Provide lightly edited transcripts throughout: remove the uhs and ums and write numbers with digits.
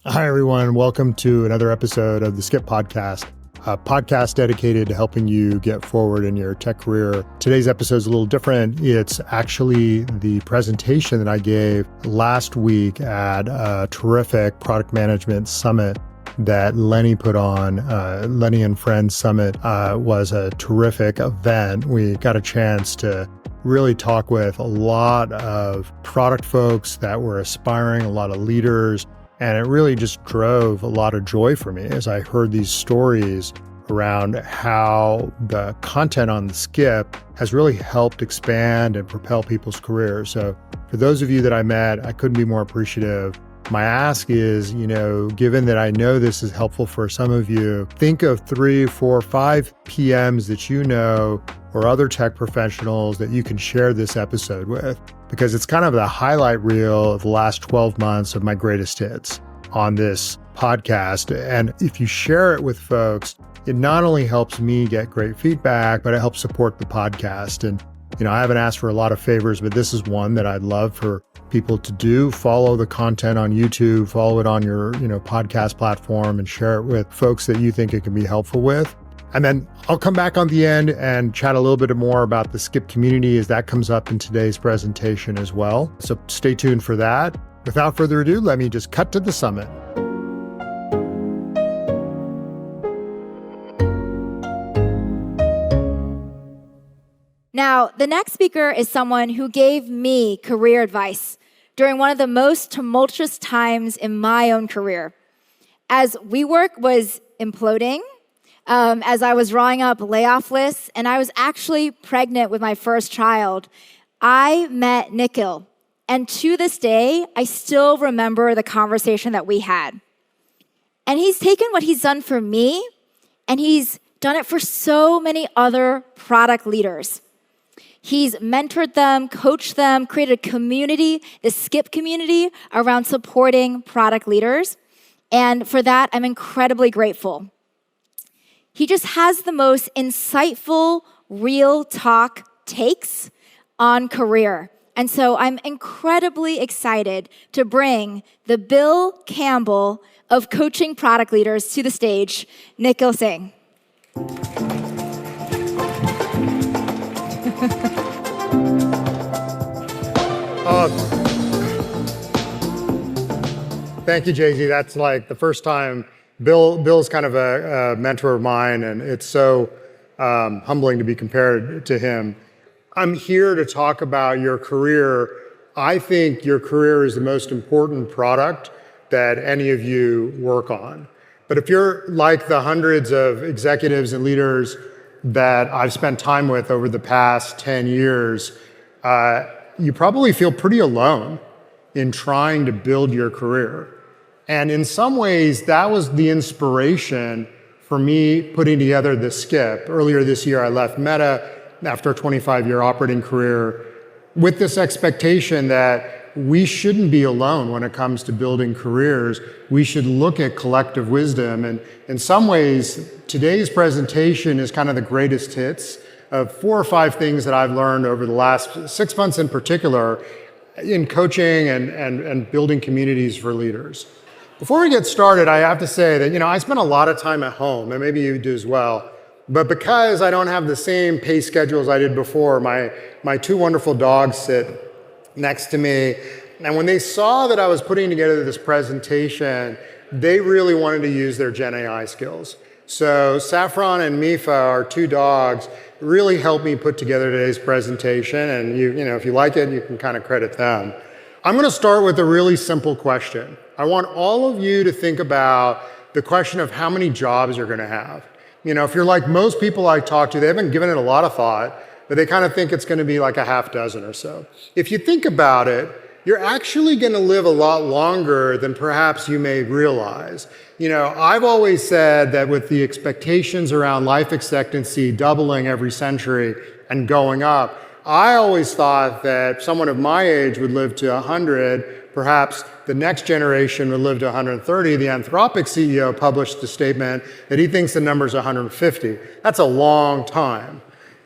Hi, everyone. Welcome to another episode of the Skip Podcast, a podcast dedicated to helping you get forward in your tech career. Today's episode is a little different. It's actually the presentation that I gave last week at a terrific product management summit that Lenny put on. Lenny and Friends Summit was a terrific event. We got a chance to really talk with a lot of product folks that were aspiring, a lot of leaders, and it really just drove a lot of joy for me as I heard these stories around how the content on the Skip has really helped expand and propel people's careers. So for those of you that I met, I couldn't be more appreciative. My ask is, given that I know this is helpful for some of you, think of 3, 4, 5 PMs that you know or other tech professionals that you can share this episode with, because it's kind of the highlight reel of the last 12 months of my greatest hits on this podcast. And if you share it with folks, it not only helps me get great feedback, but it helps support the podcast. And, I haven't asked for a lot of favors, but this is one that I'd love for people to do. Follow the content on YouTube, follow it on your, podcast platform, and share it with folks that you think it can be helpful with. And then I'll come back on the end and chat a little bit more about the Skip community as that comes up in today's presentation as well. So stay tuned for that. Without further ado, let me just cut to the summit. Now, the next speaker is someone who gave me career advice during one of the most tumultuous times in my own career. As WeWork was imploding, as I was drawing up layoff lists, and I was actually pregnant with my first child, I met Nikhyl. And to this day, I still remember the conversation that we had. And he's taken what he's done for me, and he's done it for so many other product leaders. He's mentored them, coached them, created a community, the Skip community, around supporting product leaders. And for that, I'm incredibly grateful. He just has the most insightful, real talk takes on career. And so I'm incredibly excited to bring the Bill Campbell of coaching product leaders to the stage, Nikhyl Singh. Thank you, Jay-Z. That's like the first time. Bill's kind of a mentor of mine, and it's so humbling to be compared to him. I'm here to talk about your career. I think your career is the most important product that any of you work on. But if you're like the hundreds of executives and leaders that I've spent time with over the past 10 years, you probably feel pretty alone in trying to build your career. And in some ways, that was the inspiration for me putting together the Skip. Earlier this year, I left Meta after a 25-year operating career with this expectation that we shouldn't be alone when it comes to building careers. We should look at collective wisdom. And in some ways, today's presentation is kind of the greatest hits of 4 or 5 things that I've learned over the last 6 months in particular in coaching and building communities for leaders. Before we get started, I have to say that, I spend a lot of time at home, and maybe you do as well. But because I don't have the same pace schedule as I did before, my 2 wonderful dogs sit next to me. And when they saw that I was putting together this presentation, they really wanted to use their Gen AI skills. So Saffron and Mifa, our 2 dogs, really helped me put together today's presentation. And if you like it, you can kind of credit them. I'm going to start with a really simple question. I want all of you to think about the question of how many jobs you're going to have. If you're like most people I talk to, they haven't given it a lot of thought, but they kind of think it's going to be like a half dozen or so. If you think about it, you're actually going to live a lot longer than perhaps you may realize. I've always said that with the expectations around life expectancy doubling every century and going up, I always thought that someone of my age would live to 100, perhaps the next generation would live to 130. The Anthropic CEO published a statement that he thinks the number's 150. That's a long time.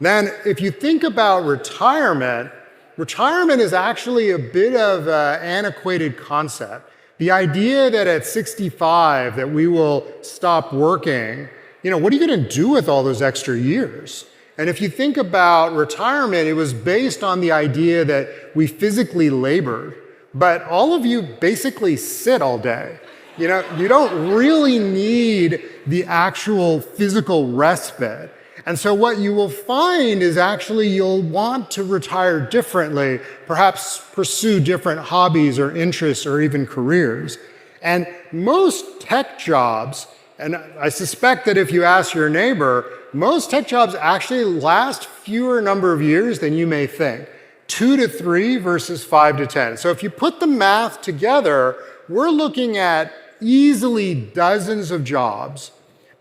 Then if you think about retirement is actually a bit of an antiquated concept. The idea that at 65 that we will stop working, what are you going to do with all those extra years? And if you think about retirement, it was based on the idea that we physically labored, but all of you basically sit all day. You don't really need the actual physical respite. And so what you will find is actually you'll want to retire differently, perhaps pursue different hobbies or interests or even careers. And most tech jobs, and I suspect that if you ask your neighbor, most tech jobs actually last fewer number of years than you may think. 2 to 3 versus 5 to 10. So if you put the math together, we're looking at easily dozens of jobs.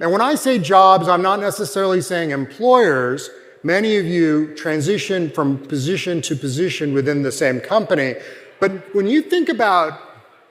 And when I say jobs, I'm not necessarily saying employers. Many of you transition from position to position within the same company. But when you think about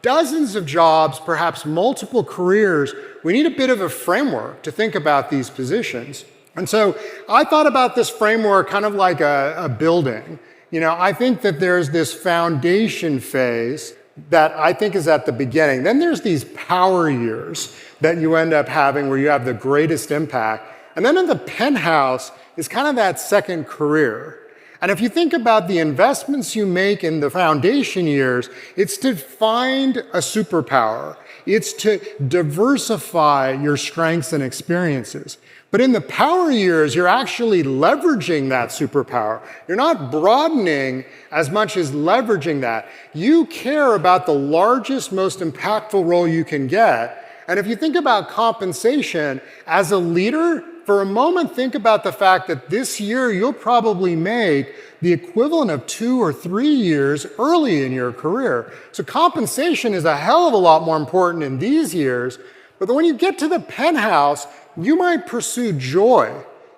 dozens of jobs, perhaps multiple careers, we need a bit of a framework to think about these positions. And so I thought about this framework kind of like a building. I think that there's this foundation phase that I think is at the beginning. Then there's these power years that you end up having where you have the greatest impact. And then in the penthouse is kind of that second career. And if you think about the investments you make in the foundation years, it's to find a superpower. It's to diversify your strengths and experiences. But in the power years, you're actually leveraging that superpower. You're not broadening as much as leveraging that. You care about the largest, most impactful role you can get. And if you think about compensation as a leader, for a moment, think about the fact that this year you'll probably make the equivalent of 2 or 3 years early in your career. So compensation is a hell of a lot more important in these years. But when you get to the penthouse, you might pursue joy.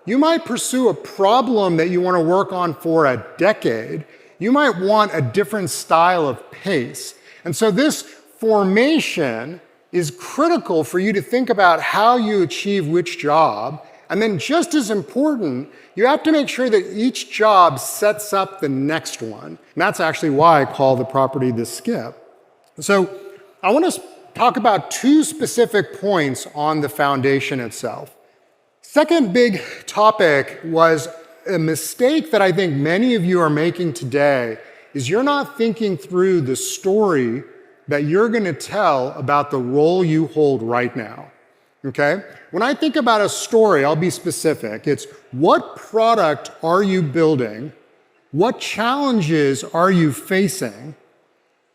You might pursue a problem that you want to work on for a decade. You might want a different style of pace. And so this formation is critical for you to think about how you achieve which job. And then just as important, you have to make sure that each job sets up the next one. And that's actually why I call the property the skip. So I want to talk about 2 specific points on the foundation itself. Second big topic was a mistake that I think many of you are making today is you're not thinking through the story that you're going to tell about the role you hold right now. Okay? When I think about a story, I'll be specific. It's what product are you building? What challenges are you facing?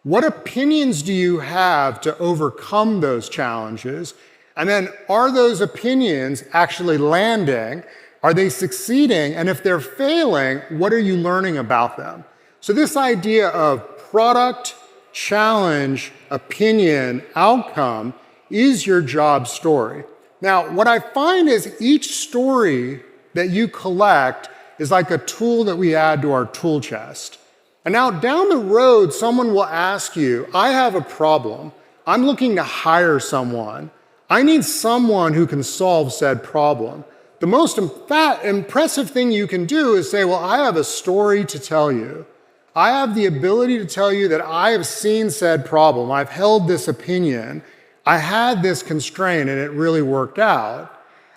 What opinions do you have to overcome those challenges? And then are those opinions actually landing? Are they succeeding? And if they're failing, what are you learning about them? So this idea of product, challenge, opinion, outcome is your job story. Now, what I find is each story that you collect is like a tool that we add to our tool chest. And now down the road, someone will ask you, I have a problem. I'm looking to hire someone. I need someone who can solve said problem. The most impressive thing you can do is say, well, I have a story to tell you. I have the ability to tell you that I have seen said problem. I've held this opinion. I had this constraint and it really worked out.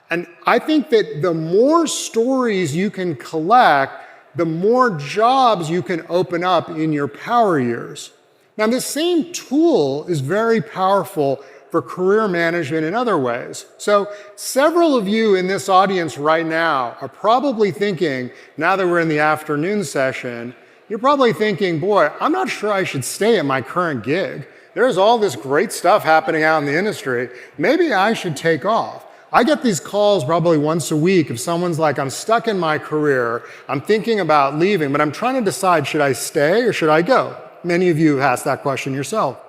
And I think that the more stories you can collect, the more jobs you can open up in your power years. Now, this same tool is very powerful for career management in other ways. So several of you in this audience right now are probably thinking, now that we're in the afternoon session, you're probably thinking, boy, I'm not sure I should stay at my current gig. There's all this great stuff happening out in the industry. Maybe I should take off. I get these calls probably once a week if someone's like, I'm stuck in my career, I'm thinking about leaving, but I'm trying to decide, should I stay or should I go? Many of you have asked that question yourself.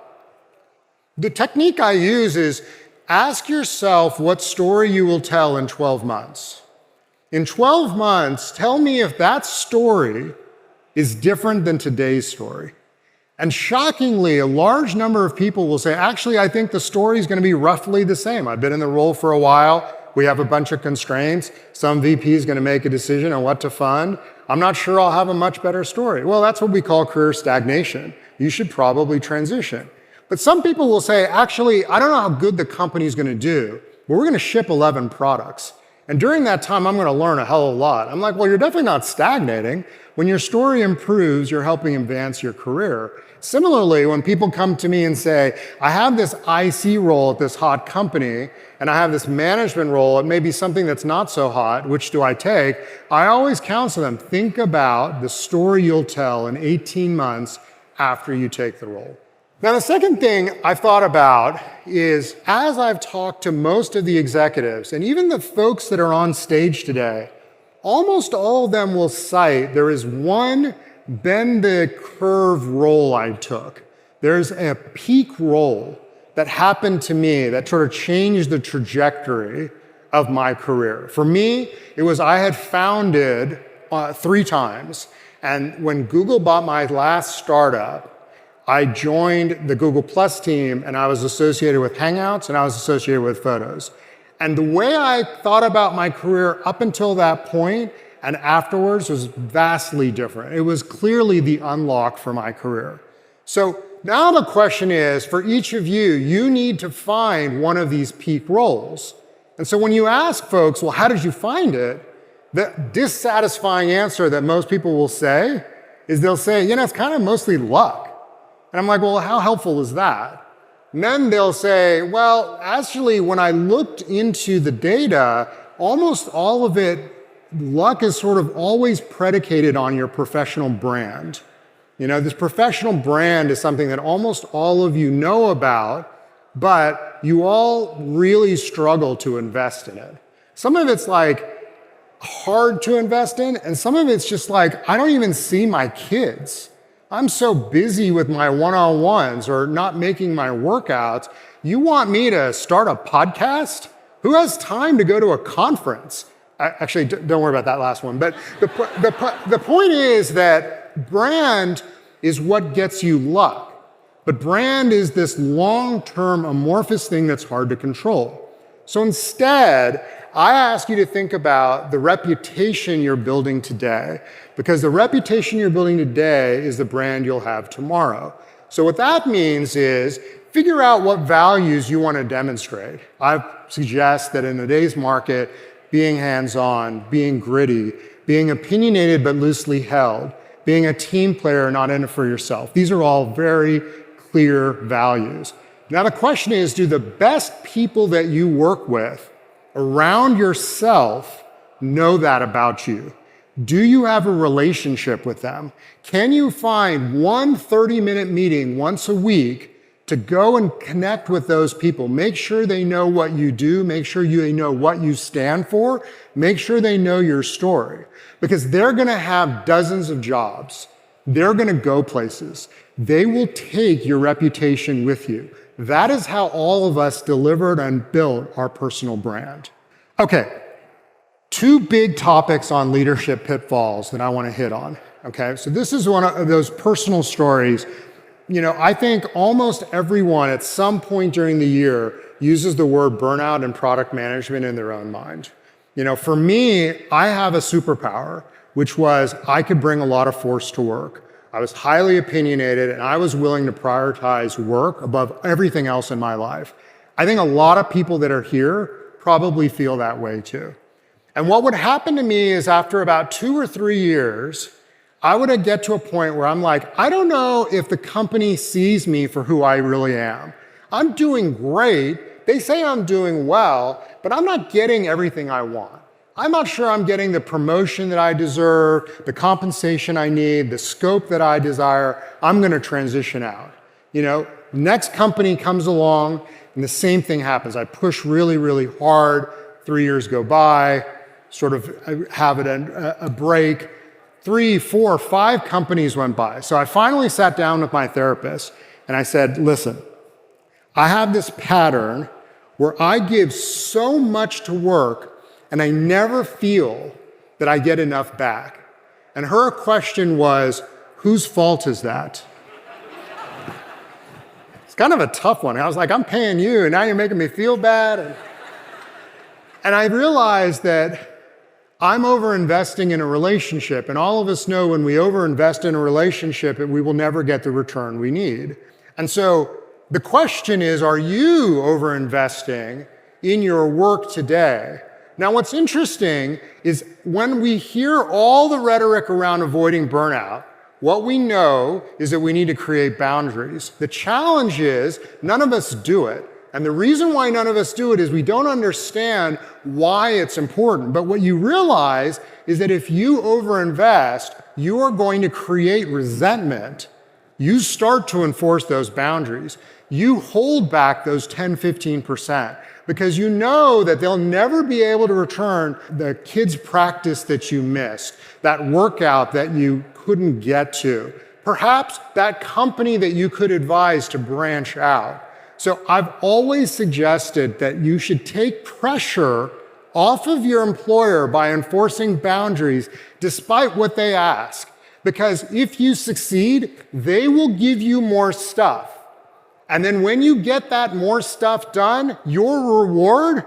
The technique I use is ask yourself what story you will tell in 12 months. In 12 months, tell me if that story is different than today's story. And shockingly, a large number of people will say, actually, I think the story is going to be roughly the same. I've been in the role for a while. We have a bunch of constraints. Some VP is going to make a decision on what to fund. I'm not sure I'll have a much better story. Well, that's what we call career stagnation. You should probably transition. But some people will say, actually, I don't know how good the company's going to do, but we're going to ship 11 products. And during that time, I'm going to learn a hell of a lot. I'm like, well, you're definitely not stagnating. When your story improves, you're helping advance your career. Similarly, when people come to me and say, I have this IC role at this hot company, and I have this management role at maybe something that's not so hot, which do I take? I always counsel them, think about the story you'll tell in 18 months after you take the role. Now, the second thing I've thought about is, as I've talked to most of the executives, and even the folks that are on stage today, almost all of them will cite there is one bend the curve role I took. There's a peak role that happened to me that sort of changed the trajectory of my career. For me, it was I had founded 3 times, and when Google bought my last startup, I joined the Google Plus team, and I was associated with Hangouts, and I was associated with Photos. And the way I thought about my career up until that point and afterwards was vastly different. It was clearly the unlock for my career. So now the question is, for each of you, you need to find one of these peak roles. And so when you ask folks, well, how did you find it? The dissatisfying answer that most people will say is they'll say, it's kind of mostly luck. And I'm like, well, how helpful is that? And then they'll say, well, actually, when I looked into the data, almost all of it, luck is sort of always predicated on your professional brand. This professional brand is something that almost all of you know about, but you all really struggle to invest in it. Some of it's like hard to invest in, and some of it's just like, I don't even see my kids. I'm so busy with my one-on-ones or not making my workouts. You want me to start a podcast? Who has time to go to a conference? Actually, don't worry about that last one. But the point is that brand is what gets you luck. But brand is this long-term amorphous thing that's hard to control. So instead, I ask you to think about the reputation you're building today, because the reputation you're building today is the brand you'll have tomorrow. So what that means is figure out what values you want to demonstrate. I suggest that in today's market, being hands-on, being gritty, being opinionated but loosely held, being a team player, not in it for yourself. These are all very clear values. Now the question is, do the best people that you work with around yourself know that about you? Do you have a relationship with them? Can you find one 30-minute meeting once a week to go and connect with those people? Make sure they know what you do. Make sure they know what you stand for. Make sure they know your story. Because they're going to have dozens of jobs. They're going to go places. They will take your reputation with you. That is how all of us delivered and built our personal brand. Okay, 2 big topics on leadership pitfalls that I want to hit on. Okay, so this is one of those personal stories. I think almost everyone at some point during the year uses the word burnout and product management in their own mind. For me, I have a superpower, which was I could bring a lot of force to work. I was highly opinionated, and I was willing to prioritize work above everything else in my life. I think a lot of people that are here probably feel that way too. And what would happen to me is after about 2 or 3 years, I would get to a point where I'm like, I don't know if the company sees me for who I really am. I'm doing great. They say I'm doing well, but I'm not getting everything I want. I'm not sure I'm getting the promotion that I deserve, the compensation I need, the scope that I desire. I'm going to transition out. Next company comes along and the same thing happens. I push really, really hard. 3 years go by, sort of have a break. 3, 4, 5 companies went by. So I finally sat down with my therapist and I said, listen, I have this pattern where I give so much to work and I never feel that I get enough back. And her question was, whose fault is that? It's kind of a tough one. I was like, I'm paying you and now you're making me feel bad. And I realized that I'm overinvesting in a relationship, and all of us know when we overinvest in a relationship, we will never get the return we need. And so The question is, are you over-investing in your work today? Now, what's interesting is when we hear all the rhetoric around avoiding burnout, what we know is that we need to create boundaries. The challenge is none of us do it. And the reason why none of us do it is we don't understand why it's important. But what you realize is that if you overinvest, you are going to create resentment. You start to enforce those boundaries. You hold back those 10, 15% because you know that they'll never be able to return the kids' practice that you missed, that workout that you couldn't get to, perhaps that company that you could advise to branch out. So I've always suggested that you should take pressure off of your employer by enforcing boundaries despite what they ask. Because if you succeed, they will give you more stuff. And then when you get that more stuff done, your reward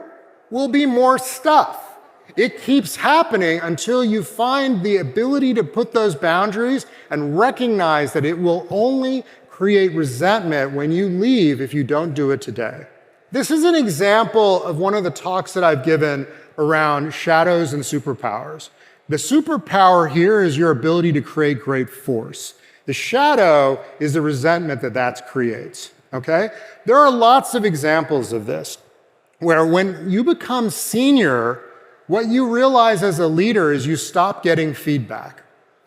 will be more stuff. It keeps happening until you find the ability to put those boundaries and recognize that it will only create resentment when you leave if you don't do it today. This is an example of one of the talks that I've given around shadows and superpowers. The superpower here is your ability to create great force. The shadow is the resentment that creates, okay? There are lots of examples of this, where when you become senior, what you realize as a leader is you stop getting feedback.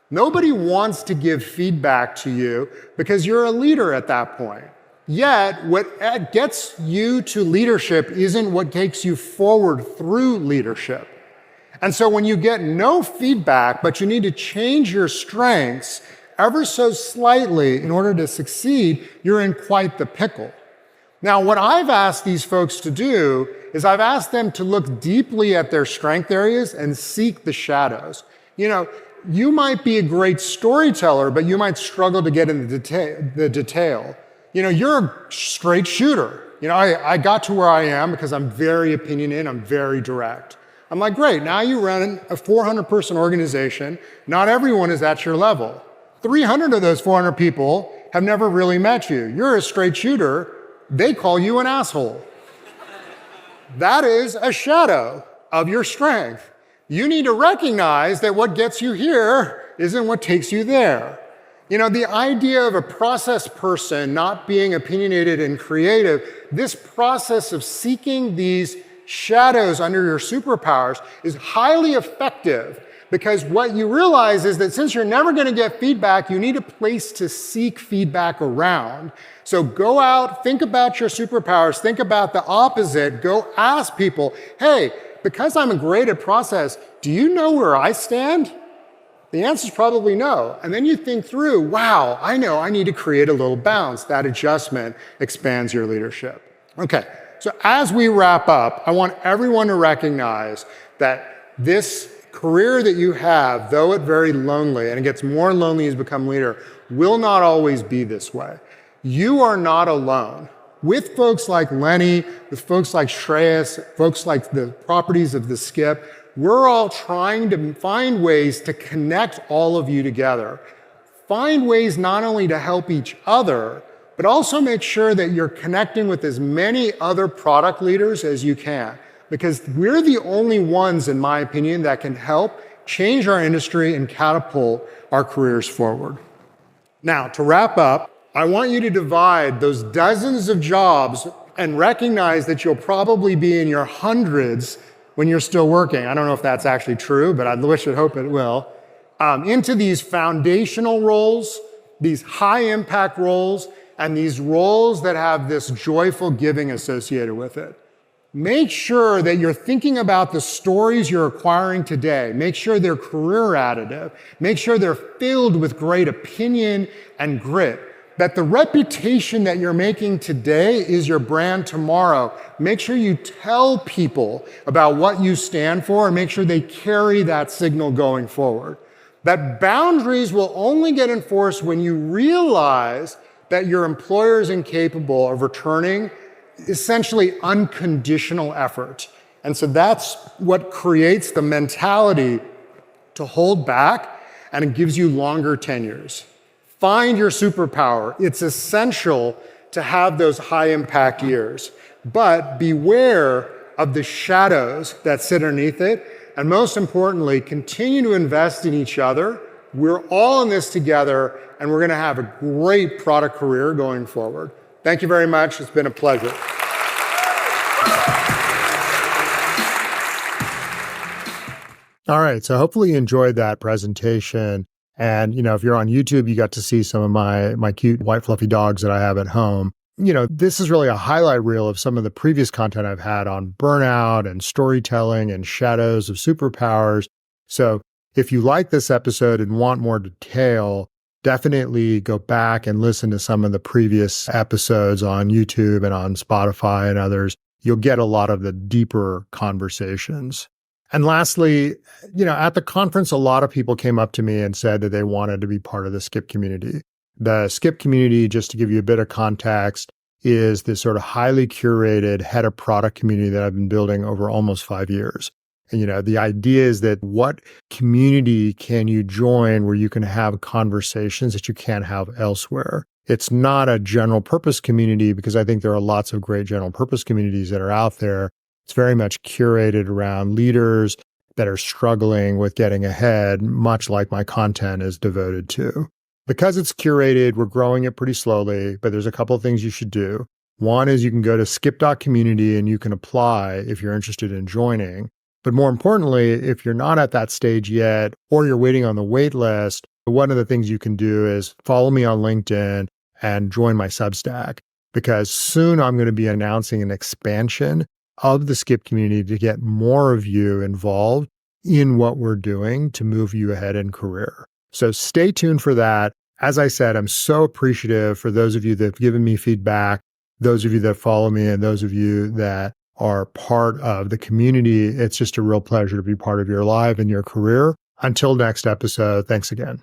Nobody wants to give feedback to you because you're a leader at that point. Yet, what gets you to leadership isn't what takes you forward through leadership. And so when you get no feedback, but you need to change your strengths ever so slightly in order to succeed, you're in quite the pickle. Now, what I've asked these folks to do is I've asked them to look deeply at their strength areas and seek the shadows. You know, you might be a great storyteller, but you might struggle to get in the detail. You know, you're a straight shooter. You know, I got to where I am because I'm very opinionated, I'm very direct. I'm like, great, now you run a 400-person organization. Not everyone is at your level. 300 of those 400 people have never really met you. You're a straight shooter. They call you an asshole. That is a shadow of your strength. You need to recognize that what gets you here isn't what takes you there. You know, the idea of a process person not being opinionated and creative, this process of seeking these shadows under your superpowers is highly effective because what you realize is that since you're never going to get feedback, you need a place to seek feedback around. So go out, think about your superpowers, think about the opposite, go ask people, hey, because I'm great at process, do you know where I stand? The answer is probably no. And then you think through, wow, I know I need to create a little bounce. That adjustment expands your leadership. Okay, so as we wrap up, I want everyone to recognize that this career that you have, though it very lonely, and it gets more lonely as you become leader, will not always be this way. You are not alone. With folks like Lenny, with folks like Shreyas, folks like the properties of the Skip, we're all trying to find ways to connect all of you together. Find ways not only to help each other, but also make sure that you're connecting with as many other product leaders as you can. Because we're the only ones, in my opinion, that can help change our industry and catapult our careers forward. Now, to wrap up, I want you to divide those dozens of jobs and recognize that you'll probably be in your hundreds when you're still working. I don't know if that's actually true, but I wish and hope it will. Into these foundational roles, these high impact roles, and these roles that have this joyful giving associated with it. Make sure that you're thinking about the stories you're acquiring today. Make sure they're career additive. Make sure they're filled with great opinion and grit. That the reputation that you're making today is your brand tomorrow. Make sure you tell people about what you stand for and make sure they carry that signal going forward. That boundaries will only get enforced when you realize that your employer is incapable of returning essentially unconditional effort. And so that's what creates the mentality to hold back, and it gives you longer tenures. Find your superpower. It's essential to have those high impact years. But beware of the shadows that sit underneath it. And most importantly, continue to invest in each other. We're all in this together, and we're going to have a great product career going forward. Thank you very much. It's been a pleasure. All right. So hopefully you enjoyed that presentation. And, if you're on YouTube, you got to see some of my cute white fluffy dogs that I have at home. This is really a highlight reel of some of the previous content I've had on burnout and storytelling and shadows of superpowers. So if you like this episode and want more detail, definitely go back and listen to some of the previous episodes on YouTube and on Spotify and others. You'll get a lot of the deeper conversations. And lastly, at the conference, a lot of people came up to me and said that they wanted to be part of the Skip community. The Skip community, just to give you a bit of context, is this sort of highly curated head of product community that I've been building over almost 5 years. And, the idea is that what community can you join where you can have conversations that you can't have elsewhere? It's not a general purpose community, because I think there are lots of great general purpose communities that are out there. It's very much curated around leaders that are struggling with getting ahead, much like my content is devoted to. Because it's curated, we're growing it pretty slowly, but there's a couple of things you should do. One is you can go to skip.community and you can apply if you're interested in joining. But more importantly, if you're not at that stage yet, or you're waiting on the wait list, one of the things you can do is follow me on LinkedIn and join my Substack, because soon I'm going to be announcing an expansion of the Skip community to get more of you involved in what we're doing to move you ahead in career. So stay tuned for that. As I said, I'm so appreciative for those of you that have given me feedback, those of you that follow me, and those of you that are part of the community. It's just a real pleasure to be part of your life and your career. Until next episode, thanks again.